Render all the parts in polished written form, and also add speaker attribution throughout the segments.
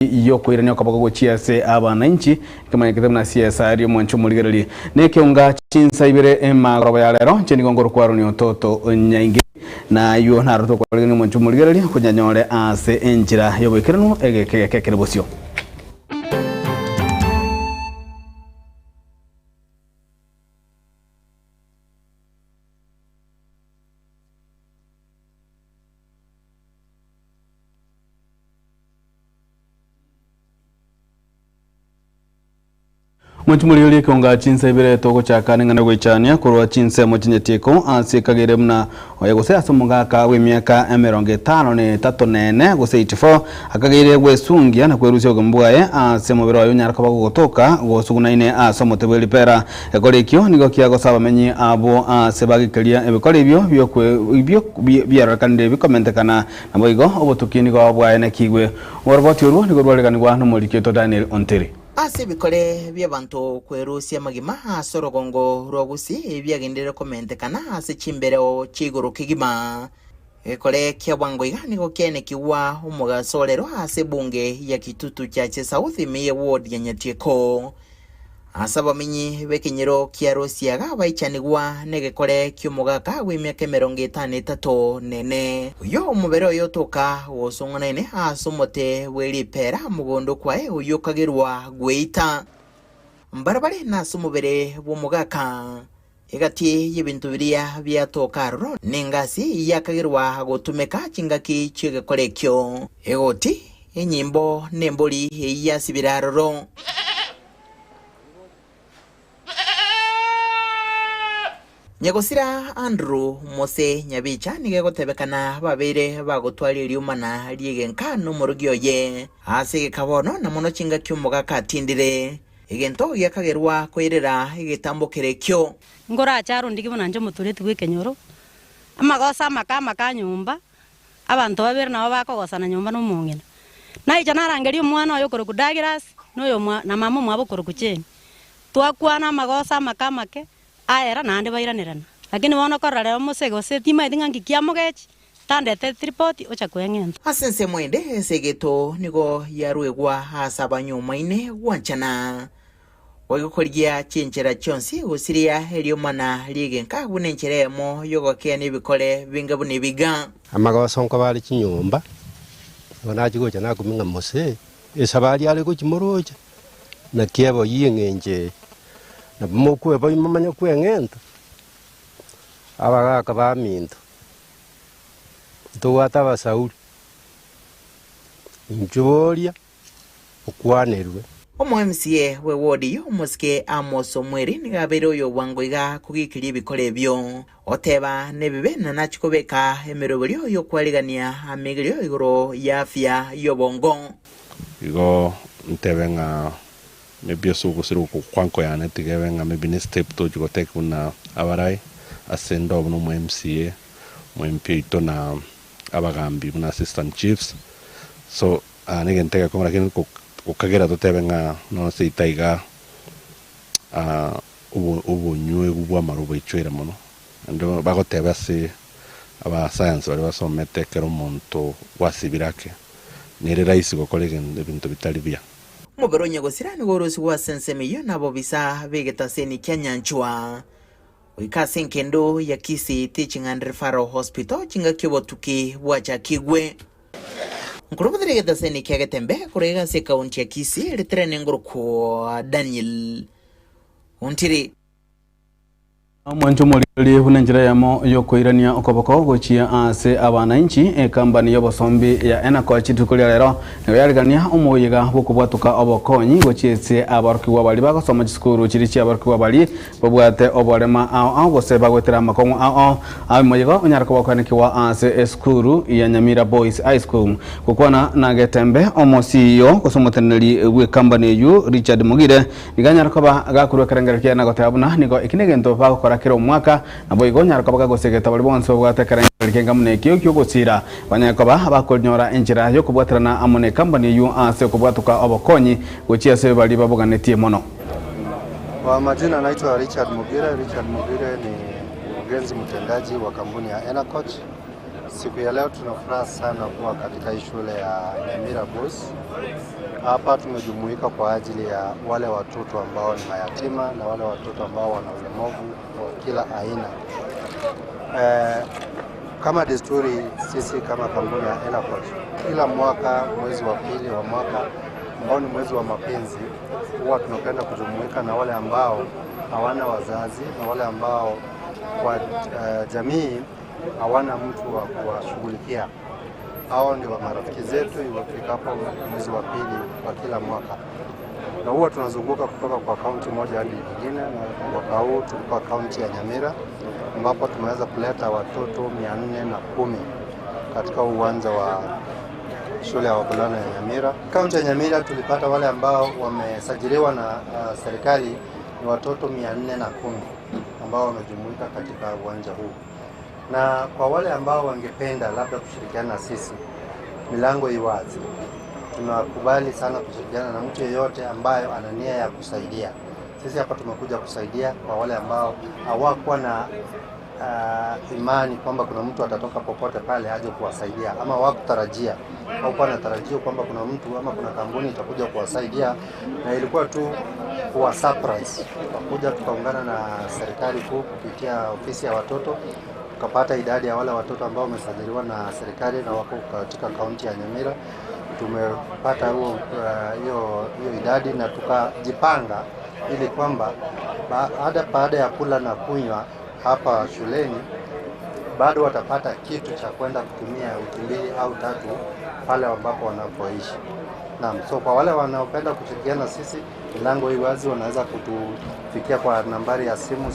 Speaker 1: yoko irani okabako chiase abananchi kama kitamna CSR mwancho muligerali ne kiunga chinsa ibere emagoroba ya lero cheni gongoro kwaro ni ototo nyaingi na yo naruto kwa ni mwancho muligerali kunyanyore ase enjira yobekirano egekekekere bosio Mwanchumuliyoli konga chinsa ibere toko chakane ngana goichania kurwa chinsa mochinjetiko asikagire mna oyagose asomunga ka wemiaka 53 nene gose 84 akagire gwesungia na kwerusya ogombwaye asemobero ayo nyaraka bagotoka gosugunaine asomotebeli pera ekolekyo nigo kiago sabamenyi abo sebagikelia ebikole ibyo byarakande bikomentekana naboigo obotukini go abwaye na kigwe oroboti orwo nigo rwaleganirwa no Molikito Daniel Onteri
Speaker 2: ase bikole by'abantu kwerusia magima asorogongo rwogusi byagendere komentekana ase chimbereo chiguru kigima ekole kyabwangoiga nigo kene kiwa umugasolero ase bunge ya Kitutu Chache South Miye ward ya Nyatieko asaba minyi bekenyero kiarosiaga baichanigwa negekole kyumugaka w'imyaka 53 nene uyo umubero yotoka wosonganaine asomote welipera mugondo kwae uyo kagerwa gweita mbarabare nasumubere bumugaka egati y'ibintu biriya byatoka ro nengasi yakagerwa gotumeka chingaki chigekolekyo egoti enyimbo nemboli yasibiraroro Nyagosira Andrew Mose Nyabicha nigegotebekana babere bagotwali ryumana ryegenka no murugyo ye ase kabono na muno chinga kyumuga katindire egento yakagerwa koirera igetambokere kyo
Speaker 3: ngora charo ndigibona nje mutureti gwekenyoro amagosa maka nyumba abantu babere nabo bakogosana nyumba no mungena na ija narangeri umwana oyo korokudagiras no na mama mwabo korokucheni twakwana amagosa make aera nande bairanirana lakini wona korara musego setima idingangi kiamogechi tandete tripoti ocha kwengento
Speaker 2: asense mwende segeto nigo yarwegwa hasaba nyuma ine wanchana wagokorya chenchera chonsi usiria heriomana ligenka bunencheremo yogoke nibikole bingabune biga
Speaker 4: amagoso nko bali chinyumba bonachigo chana kuminga mose esabali ale ko chimoroja na kiebo yingenje na mokwe ba imamanya kwengento abaga kabaminto tuwata basauli njubolia okwanerwe
Speaker 2: omo MCA we wodi yo moske Amoso Mweri nigabero yo wangoiga kugikiri bikole byo oteba nebibe na nachikobeka emerobelyo yo kwaligania amigiryo igoro ya afya yo bongo
Speaker 5: igo ntebenga maybe suko siru ko kwanko ya netigebenga maybe ne step to jugotek una abarai asendo no MCA mo MP to na abagambi una assistant chiefs so anigentega ko rakin ko kagera to tebenga no se itaiga ubu nyue ubwa marubo ichwera mono ando bago tebase aba science bari basomete kero monto wasibirake nere raisi ko kolegen ebintu bitali bia
Speaker 2: mubero Nyagosira ni gorosi wa sensemiyo nabo bisa vegetaseni kyanyanchwa wikase nkendo ya Kisi Teaching and Referral Hospital chinga kibotuki wacha kigwe nkurubudire getaseni kyagetembe kurega se kaunti ya Kisi litrene ngurko Daniel Ontiri
Speaker 1: Mwancho Molikoli hunenjira yamo yokoirania okoboko gochia ase abananchi ekambani yobosombi ya enako chitukuli lero yaligania omoyiga bukubwatuka obokonyi gochiese abaruki wabali bagosoma chiskuru chirichi abaruki wabali babwate oborema ao gose bagwetera makongo ao amoyiga onyarako bakwaniki wa ase skuru ya Nyamira Boys High School kokwana nagetembe omosiyo kosomoteneli we kambani yu Richard Mugire niganyarako bagakuru kerengerekia nagotabuna nigo ikinegento bakora kero mwaka nabo igonya rakabaga gosegeta bali bonse bwatekera kenga munekyo kyogosira banyakoba abakonyora enjira yo kubwaterana amone company yu ase kubwatuka obokonyi gochia se bali babuganetie mono.
Speaker 6: Kwa majina anaitwa Richard Mugire. Richard Mugire ni mkurugenzi mtendaji wa kampuni ya Enacoach Siku ya leo tunafuraha sana kuwa katika hii shule ya Nyamira Boys. Hapa tumejumuika kwa ajili ya wale watoto ambao ni mayatima na wale watoto ambao wana ulemavu wa kila aina. Kama desturi, sisi kama kampuni ya Enacoach, kila mwaka mwezi wa pili wa mwaka ambao ni mwezi wa mapenzi, huwa tunapenda kujumuika na wale ambao hawana wazazi na wale ambao kwa jamii hawana mtu wa kuwashughulikia. Hao ndio marafiki zetu ifikapo mwezi wa pili wa kila mwaka. Na huwa tunazunguka kutoka kwa kaunti moja hadi nyingine, na mwaka huu tulikuwa kaunti ya Nyamira ambapo tumeweza kuleta watoto 410 katika uwanja wa shule ya wavulana ya Nyamira. Kaunti ya Nyamira tulipata wale ambao wamesajiliwa na serikali ni watoto 410 ambao wamejumuika katika uwanja huu. Na kwa wale ambao wangependa labda kushirikiana na sisi, milango iwazi. Tunakubali sana kushirikiana na mtu yeyote ambaye ana nia ya kusaidia. Sisi hapa tumekuja kusaidia kwa wale ambao hawakuwa na imani kwamba kuna mtu atatoka popote pale aje kuwasaidia, ama hawakutarajia au kwa natarajia kwamba kuna mtu ama kuna kampuni itakuja kuwasaidia, na ilikuwa tu kwa surprise. Tukakuja tukaungana na serikali kuu kupitia ofisi ya watoto, tukapata idadi ya wale watoto ambao wamesajiliwa na serikali na wako katika kaunti ya Nyamira. Tumepata hiyo idadi na tukajipanga ili kwamba baada ya kula na kunywa hapa shuleni bado watapata kitu cha kwenda kutumia wiki 2 au 3 pale ambapo wanapoishi. Naam, so kwa wale wanaopenda kushirikiana na sisi, milango hii wazi, wanaweza kutufikia kwa nambari ya simu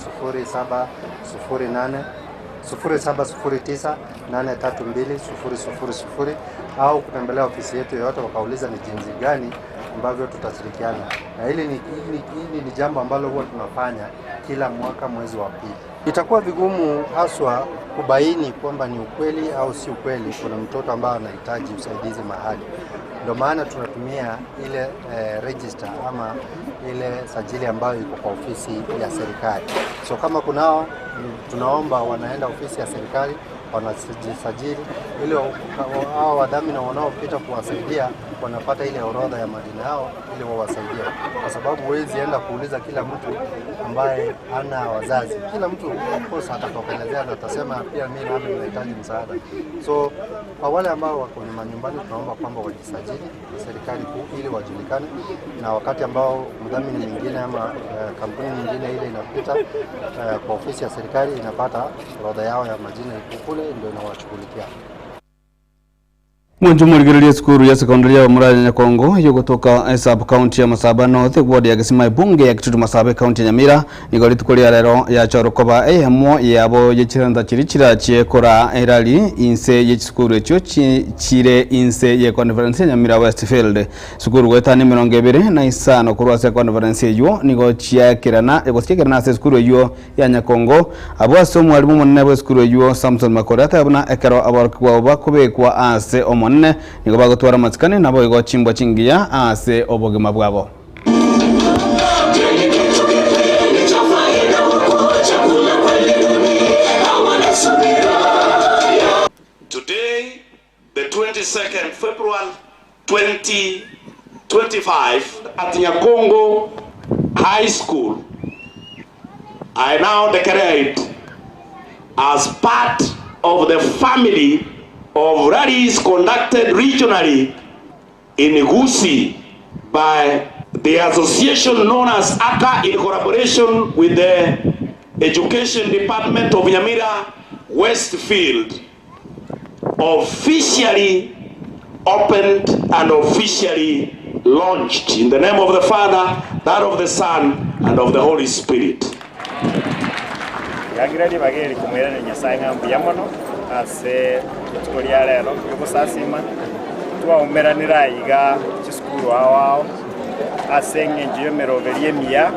Speaker 6: 0709-832-000 au kutembelea ofisi yetu yoyote wakauliza ni jinsi gani ambavyo tutashirikiana. Na hili ni jambo ambalo huwa tunafanya kila mwaka mwezi wa pili. Itakuwa vigumu haswa kubaini kwamba ni ukweli au si ukweli kuna mtoto ambaye anahitaji usaidizi mahali. Ndio maana tunatumia ile register ama ile sajili ambayo iko kwa ofisi ya serikali. So kama kunao, tunaomba wanaenda ofisi ya serikali, wanajisajili ili hao wadhamini wanaopita kuwasaidia wanapata ile orodha ya majina yao ili wawasaidie, kwa sababu huwezi enda kuuliza kila mtu ambaye hana wazazi. Kila mtu of course atatokelezea na atasema pia mimi nami nahitaji msaada. So kwa wale ambao wako nyumbani, tunaomba kwamba wajisajili na serikali kuu ili wajulikane, na wakati ambao mdhamini mwingine ama kampuni nyingine ile inapita kwa ofisi ya serikali inapata orodha yao ya majina kule, ndio inawashughulikia.
Speaker 1: Mwenjumurigiria skuru ya sekondari ya Muraya Nyakongo yogotoka sub county ya Masaba North ward ya Gisima bunge ya Kitutu Masaba county ya Nyamira nigoritukuria rero ya chorokoba hemo yabo yechiranda chirichira chekora erali inse yechskuru echo chire inse ye conference ya Nyamira Westfield skuru gwetani 25 kurwase conference yo nigo chiakirana egosikerana se skuru yo ya Nyakongo abwaso mwalimu munene wa skuru yo Samson Makorata abuna ekero abarkwa bakubekwa ase omone nigo bagotwara matsikane nabo igo chimbwa chingiya ase obogema bwabo.
Speaker 7: Today, the 22nd February 2025 at Nyakongo High School, I now declare it as part of the family of rallies conducted regionally in Gusii by the association known as ACA in collaboration with the Education Department of Nyamira Westfield, officially opened and officially launched in the name of the Father, that of the Son, and of the Holy Spirit.
Speaker 8: Ase tukoria rero yogosasima twaumeranira iga chisukuru wao ase ngenjio meroverie mia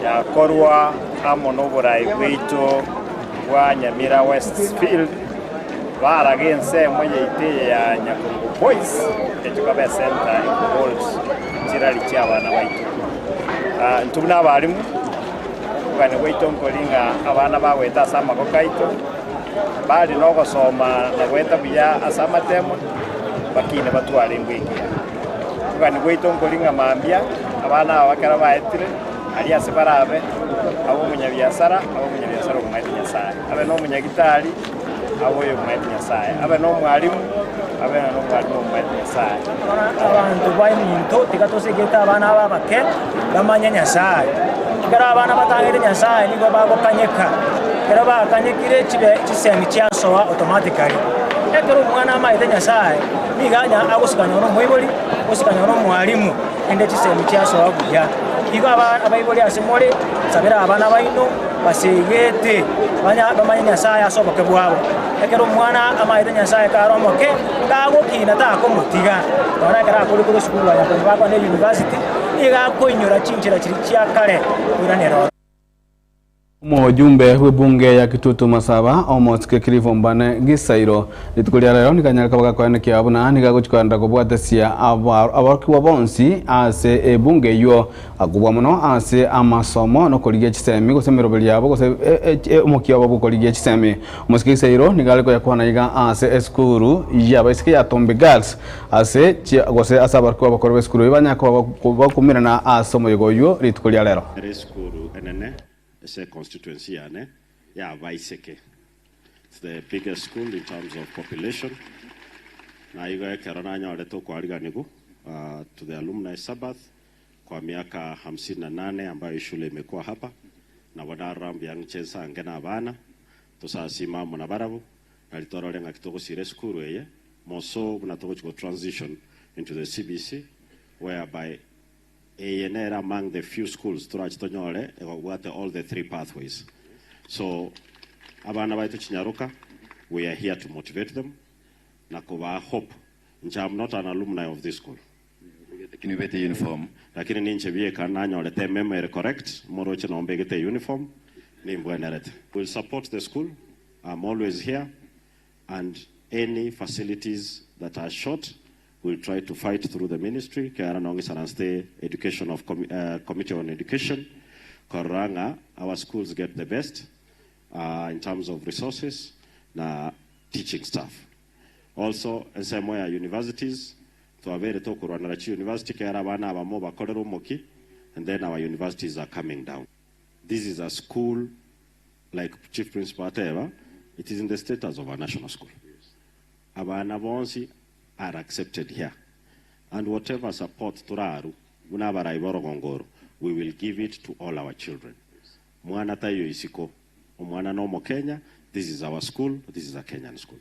Speaker 8: ya korwa amono borai gwitu wa Nyamira Westfield baragense mwenye ite ya Nyakongo Boys etukabe center goals kirali cyabana baitu ntubuna abarimu kugane gwitu nkolinga abana baweta sama kokaito bali no gusoma na gweta buya asama temo bakine batware ngwikia kugani gweito ngolinga mambia abana abakara baetire ali asebarabe abo munyabiasara omwete Nyasaye abe no munyagitari abo yo mwete Nyasaye abe no mwalimu abe no mwalimu mwete Nyasaye
Speaker 9: abantu bayiminto tikatosegeta abana babake bamanya Nyasaye kigara abana batangire Nyasaye nigo bagokanyeka kera bakanyekire kibe kisemi cyasoa automatically ekero mwana amaite Nyasaye niganya agusikanya no mwiboli gusikanya no mwalimu ende kisemi cyasoa kujya igo abayiboli asimole sabira abana baino basegete bamanya Nyasaye asoboke bwabo ekero mwana amaite Nyasaye karomoke kagokina takomutiga ora kera kuri kuri school ya kwa ne university iga koinyora chinchira chiri kare uranero
Speaker 1: Mujumbe w'ibunge ya Kitutu Masaba Omotske Kilivo Mbane Gisairo litukulia lero nikanyarika bagakwene kiabuna nigaguchikanda kubwatesia abakiwa bonsi ase ebunge yo agubwa muno ase amasomo no koligia chisemi gusemerobeli yabo gose umukiya babo koligia chisemi Omotske Gisairo nigaliko yakwana iga ase eskuru ya baisike ya Tombe Girls ase gose asabarkiwa bakorwe eskuru ibanyako bakumira na asomo yogoyo litukulia lero
Speaker 10: eskuru enene Ese constituency ya Vaiseke. It's the biggest school in terms of population. Na iga kerana nyaleto kwa aliganigu to the alumni Sabbath kwa miaka 58 ambayo shule imekuwa hapa na wanarambi yang chensa ngena abana tusasima muna barabu nalitorolenga kitoko sire school eye moso bunatoko chiko transition into the CBC whereby ANR among the few schools throughout Tonyole got all the three pathways. So abana baitu Chinyaruka, we are here to motivate them. Nakuba hope. I'm not an alumni of this school. Can you get the uniform? Lakini ninche bieka nanyo lete memory correct. Moro chino ombegete uniform. We'll support the school. I'm always here. And any facilities that are short, we'll try to fight through the ministry. Kaya nongi sananste education of committee on education. Koranga, our schools get the best in terms of resources na teaching staff. Also, in some way, universities, to a very talk university, kaya bana abamo bakorero moki, and then our universities are coming down. This is a school, like Chief Principal Ateva, it is in the status of a national school. Abana bonsi are accepted here. And whatever support Turaru, Unabara Iborogongoro, we will give it to all our children. Mwana tayo isiko, Mwana no Kenya, this is our school, this is a Kenyan school.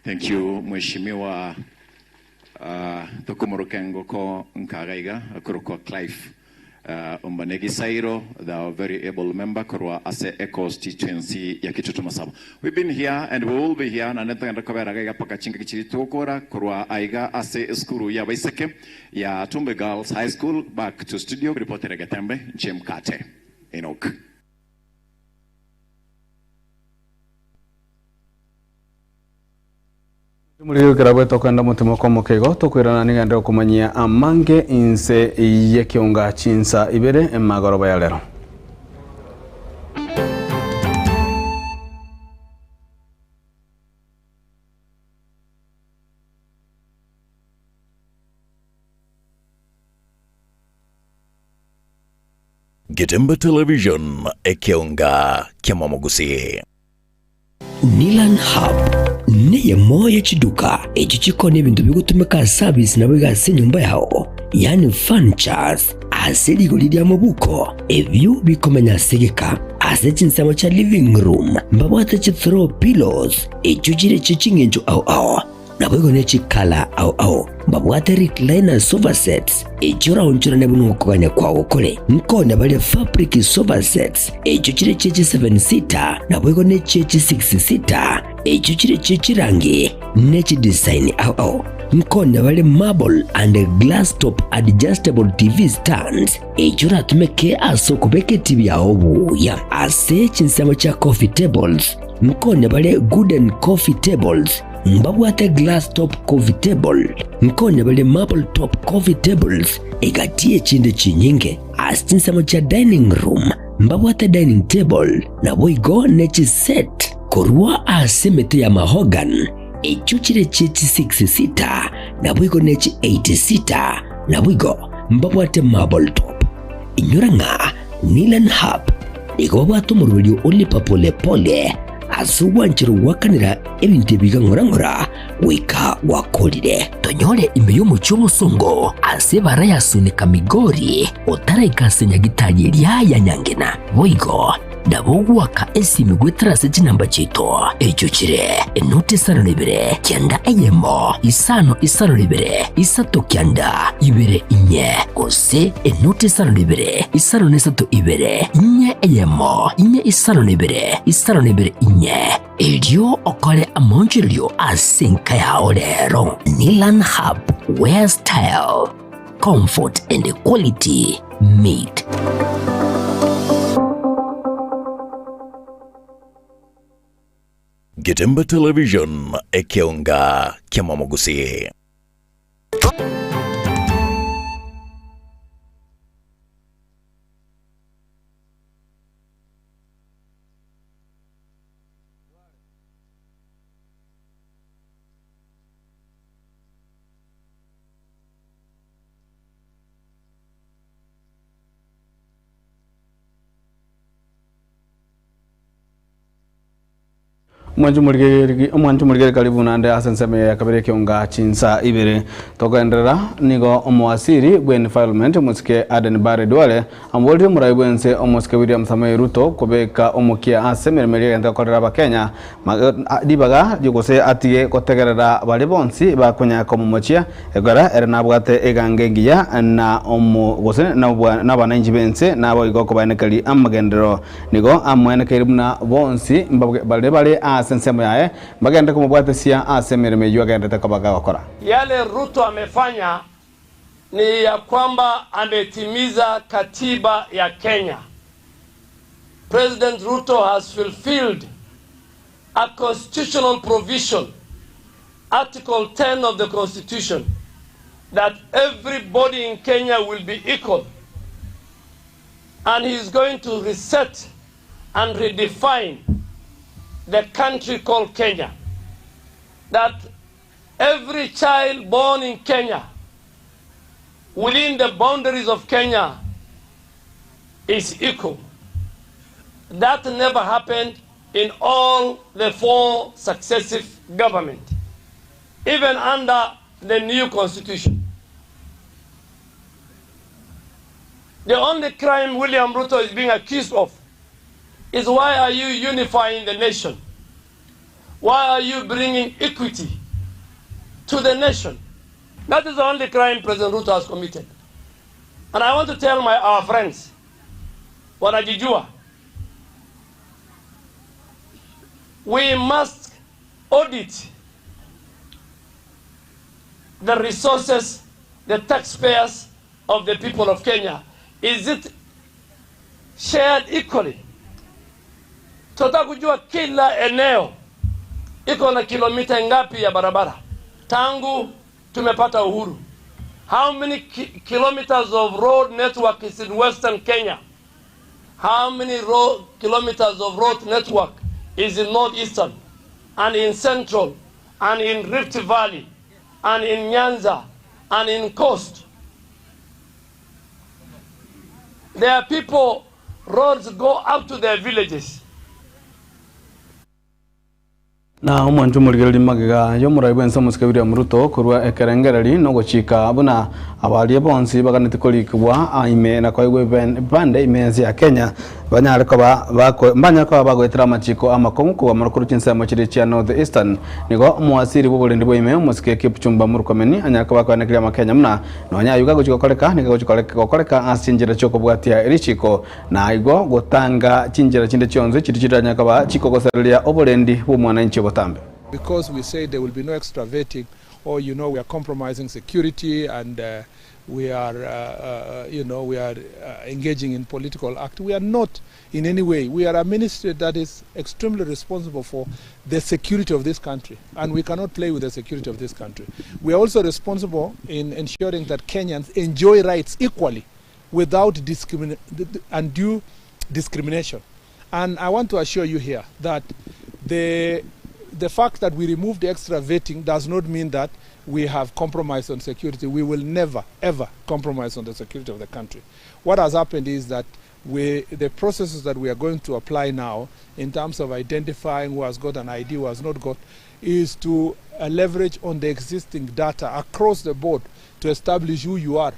Speaker 11: Thank you, Mheshimiwa Tokumorokengo ko Nkaraiga, Kuroko Clive Umbanegi Sairo, the very able member Kurwa Ase constituency ya Kitutu Masaba. We've been here and we will be here na neta ndakabera ga pakachinga kichiri tokora Kurwa Aiga Ase Skuru ya Baiseke ya Tumbe Girls High School. Back to studio, reporter Gatembe Chemkate Enoch.
Speaker 1: Muri grabwe tokanda mutimo ko mukego tokwirana ningande kumanyia amange inse yekiunga chinsa ibere emagoroba ya lero.
Speaker 12: Gatembe Television ekiunga kiamamugusi.
Speaker 13: Nilan Hub niye moyo chiduka echo chikone bintu bigutumika service na bigase nyumba yao yani furnitures asili kulidia mabuko ebyo bikomenya segeka asechinsamo cha living room mbabwate chi throw pillows echo chire chichingenjo au na bwego ne chikala au mbabwate recliner sofa sets echo raunchura ne bunu kuganya kwawo kole nkone bale fabric sofa sets echo chire chechi 7 seater na bwego ne chechi 6 seater echo chire chechi rangi nechi design au nkone bale marble and glass top adjustable TV stands echo ratumeke aso kubeke TV yawo ya ase chinsamo cha coffee tables nkone bale wooden coffee tables mbabwate glass top coffee table nkone bale marble top coffee tables egatie chinde chinyinge asinsamo cha dining room mbabwate dining table na boigo nechi set Kurua asemete ya mahogan echuchire chechi 66 na bwigo nechi 86 na bwigo mbabwate marble top. Inyuranga Nilan Hub nigo bwato murulio olipa pole pole asuwanchiru wakanira ebintu bigangorangora wika wakolire tonyole imbeyo muchomo songo asebara yasunika migori otaraikasenya gitaji lya nyangena boigo ndabogwaka esimi gwetarase chinamba chito echuchire enote sano ibere kyanda eyemo isano ibere isato kyanda ibere inye kose enote sano ibere isano nesato ibere inye eyemo inye isano ibere inye elio okole amonjirio asinka ya olero. Nilan Hub, where style, comfort and quality meet.
Speaker 12: Getemba Television ekeonga Kiamamogusi.
Speaker 1: Mwanju murigeri karibu nande asenseme ya kabere kionga chinsa ibere tokaendelea nigo omwasiri bwen parliament musike Aden Bare Duale ambolri muraibwense omusike William Samoei Ruto kubeka omukia asemeremeri enda korera ba Kenya dibaga jugose atie kotegerera bali bonsi bakunya komumochia egara erenabwate egangengiya na omugose na bananji bense nabo igoko banekali amagendero nigo amwenekeri muna bonsi bale sensemo yae bagenda kumubwate sia asemereme yu agenda takabaga wakora.
Speaker 14: Yale Ruto amefanya ni ya kwamba ametimiza katiba ya Kenya. President Ruto has fulfilled a constitutional provision, Article 10 of the Constitution, that everybody in Kenya will be equal. And he is going to reset and redefine the country called Kenya, that every child born in Kenya within the boundaries of Kenya is equal. That never happened in all the 4 successive governments, even under the new constitution. The only crime William Ruto is being accused of is why are you unifying the nation? Why are you bringing equity to the nation? That is the only crime President Ruto has committed. And I want to tell our friends, wanajijua, we must audit the resources, the taxpayers of the people of Kenya. Is it shared equally? Tunataka kujua kila eneo iko na kilomita ngapi ya barabara tangu tumepata uhuru. How many kilometers of road network is in Western Kenya? How many kilometers of road network is in Northeastern and in Central and in Rift Valley and in Nyanza and in Coast? There are people, roads go up to their villages.
Speaker 1: Na umuntu murigeri magiga yo murayibwensa musike William Ruto kurwa ekerengereri no guchika abuna abali bonsi baganite kolikwa aime na kwaigwe bande imenzi ya Kenya banyariko banyako bagwetera machiko amakonku amakuru chinsemo chiri cha North Eastern nigo mwasiri bw'uburendi bw'ime musike Kipchumba Murkomen anyako bakwanekira makenya muna no anyayuga guchikokoreka nigo guchikokoreka asinjira choko bwatia erichiko na igo gutanga chinjira chinde chionze chiri chitanyaka chikogosereria oburendi bw'umwananchi botambe.
Speaker 15: Because we say there will be no extra vetting, or we are compromising security and we are engaging in political act. We are not in any way. We are a ministry that is extremely responsible for the security of this country, and we cannot play with the security of this country. We are also responsible in ensuring that Kenyans enjoy rights equally without undue discrimination. And I want to assure you here that The fact that we removed extra vetting does not mean that we have compromised on security. We will never, ever compromise on the security of the country. What has happened is that the processes that we are going to apply now in terms of identifying who has got an ID, who has not got, is to leverage on the existing data across the board to establish who you are.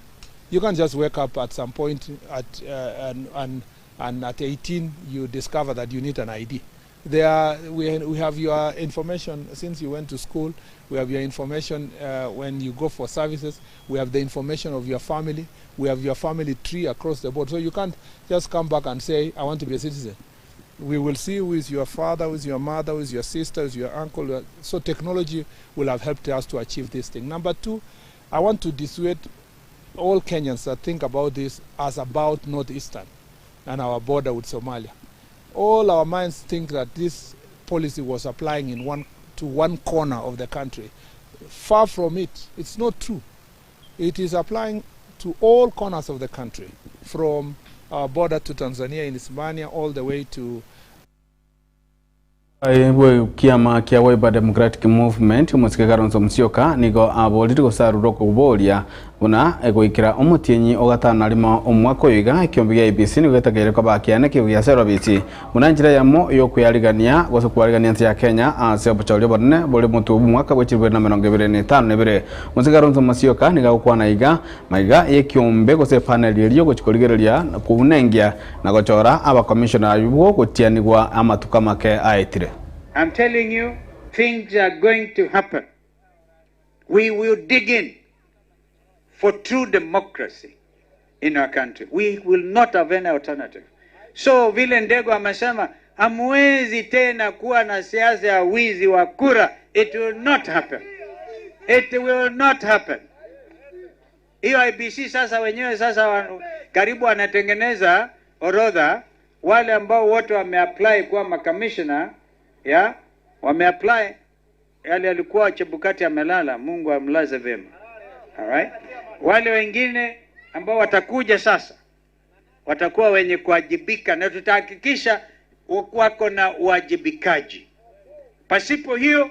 Speaker 15: You can't just wake up at some point and at 18 you discover that you need an ID. We have your information since you went to school. We have your information when you go for services. We have the information of your family. We have your family tree across the board. So you can't just come back and say, I want to be a citizen. We will see who is your father, who is your mother, who is your sister, who is your uncle. So technology will have helped us to achieve this thing. Number two, I want to dissuade all Kenyans that think about this as about Northeastern and our border with Somalia. All our minds think that this policy was applying in one corner of the country. Far from it. It's not true. It is applying to all corners of the country, from our border to Tanzania in Hispania all the way to
Speaker 1: kiama kia Wiper Democratic Movement musike Kalonzo Musyoka nigo abolire gusarura kuboria buna egoikira omutienyi ogatana alima omwako yiga ikiombi ya ABC nigo getagere kwa bakiane kibuya service buna njira yamo yo kuyarigania goso kwarigania ya Kenya ase obuchauri bonne bole muntu mwaka bwechirwe na 25 nebere musike Kalonzo Musyoka niga ukwana iga maiga yekiombe gose panel yeliyo gochikoligereria kubunengia na gochora aba commissioner yugo gotianigwa amatuka make aitire.
Speaker 16: I'm telling you, things are going to happen. We will dig in for true democracy in our country. We will not have any alternative. So vile Ndego amesema, hamwezi tena kuwa na siasa ya wizi wa kura. It will not happen. It will not happen. Hiyo IBC sasa wenyewe sasa karibu wanatengeneza orodha wale ambao wote wameapply kuwa makamishna. Ya, wameapply yale alikuwa Chebukati amelala, Mungu amlaze vema. Alright? Wale wengine ambao watakuja sasa watakuwa wenye kuwajibika na tutahakikisha wako na uwajibikaji. Pasipo hiyo,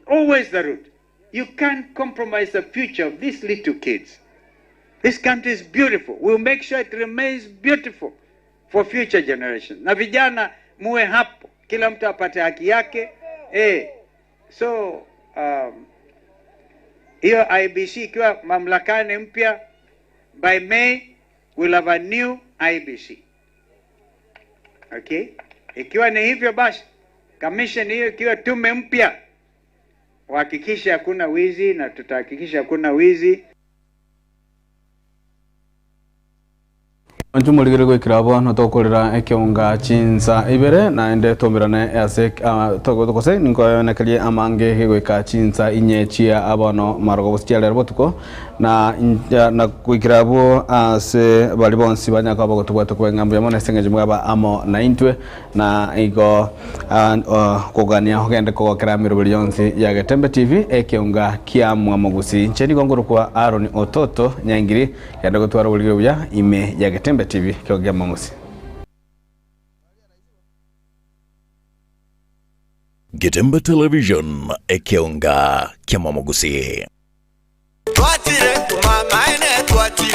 Speaker 16: always the route. You can't compromise the future of these little kids. This country is beautiful. We'll make sure it remains beautiful for future generations. Na vijana muwe hapo. Kila mtu apate haki yake. So hiyo IBC ikiwa mamlakani mpya, by May we'll have a new IBC. Okay? Ikiwa ni hivyo basi, commission hiyo ikiwa tume mpya, wahakikisha hakuna wizi na tutahakikisha hakuna wizi.
Speaker 1: Njumuligire gwikirabo no tokorera ekiunga chinza ibere na ende tomirane ase togose ninko yonekalie amange gwika chinza inyechia abono marogo bustialere botuko na gwikirabo ase bali bonsi banyaka bogotubwa tukwengambo yamone sengeje mugaba amo na intwe na igo kogania hogende kogokera mirubiri yonsi ya Getembe TV ekiunga kia mwamugusi ncheni gongoro kwa Aaron Ototo nyangiri yanda gotwara buligiro bya ime ya Getembe TV kiogea mamusi.
Speaker 12: Getembe Television ekiunga kia mwamugusi.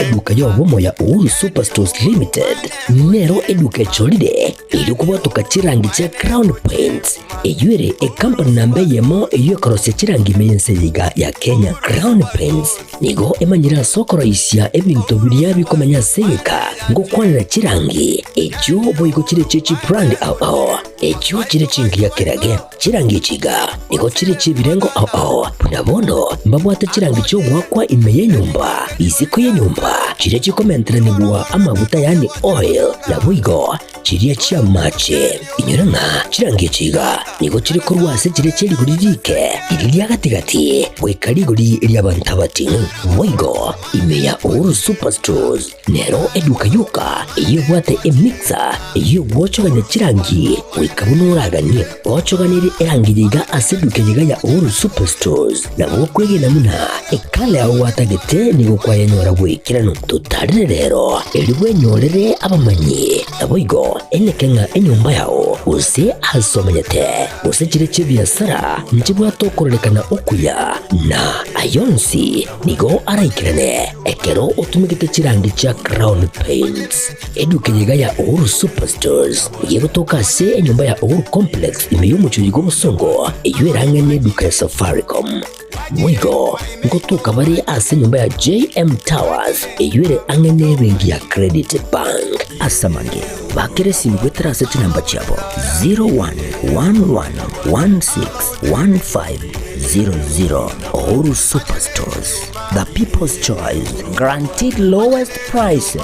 Speaker 13: Eduka ya womo ya Uhuru Superstores Limited nero eduka cholide ili kubatuka chirangi cha Crown Paints eyuere company nambe yemo iyo karose chirangi meyense yiga ya Kenya. Crown Paints nigo emanyira sokoro isya ebintu biriya bikomanya seka ngo kwanira chirangi ejo boyiko chire chichi brand ao ejo chire chingi ya kirage chirangi chiga nigo chire chibirengo ao punabono mbabwata chirangi cyo mwakwa imeye nyumba iziko ye nyumba chire chikomentre nibwa amavuta yani oil na buigo chiriya chia mache inyuranga chirangi chiga nigo chire kurwase chire chiri kuririke iriya gatigati wekari guri iriya bantabati buigo imeya Uhuru Superstores nero eduka yuka iyo bwate emixer iyo wocho gane chirangi wikabunuraganie ochoganiri erangijiga asedukejiga ya Uhuru Superstores na wokwege namuna ekale au watagete ni gukwaya nyora gwikirano tutarire rero eliwe nyorere abamanyi naboigo enekenga enyumba yao use asomanyete use chire biasara njibwa tokorelekana okuya na ayonsi nigo araikirane ekero utumikite chirangi cha Crown Paints edukejiga ya Uhuru Superstores yego toka se enyumba ya Uhuru Complex imeyumuchujigo musongo eyuerangane duka ya Safaricom mwigo ngotuka bari ase nyumba ya JM Towers eyuere angane bengi ya Credit Bank asamange bakere simgwetera seti namba chabo 0111161500 Uhuru Superstores, the people's choice, guaranteed lowest prices.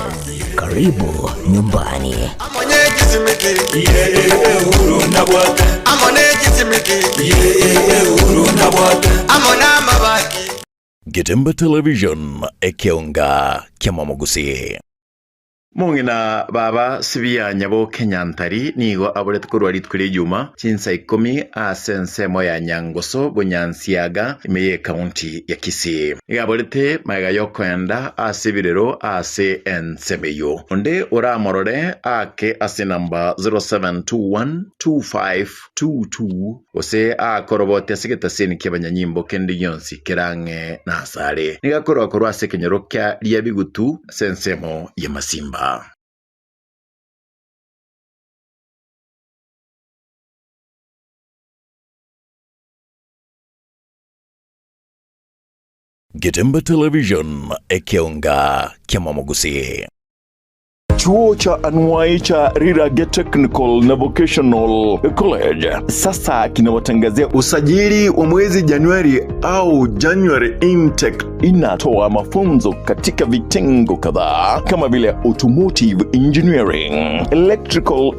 Speaker 13: Karibu nyumbani.
Speaker 12: Getemba Television ekeonga kiamamogusi.
Speaker 11: Mungina baba sibia nyabo kenyantari nigo abolet kurwari tukuri juma chinsa 10 asense moya nyangoso bunyansiaga imeye county ya Kisii igabolete maiga yokwenda asibirero ase ensemeyo onde ora morore ake ase namba 07212522 ose akorobote sigeta seni kebanyanyimbo kendi yonsi kerange nasare nigakorwa korwa ase kenyorokia lia bigutu sensemo ya Masimba.
Speaker 12: Getemba Television ekeonga kiamamogusi.
Speaker 17: Chuo cha anuai cha Rirage Technical na Vocational College sasa kinawatangazia usajili wa mwezi Januari au January intake. Inatoa mafunzo katika vitengo kadhaa kama vile automotive engineering, electrical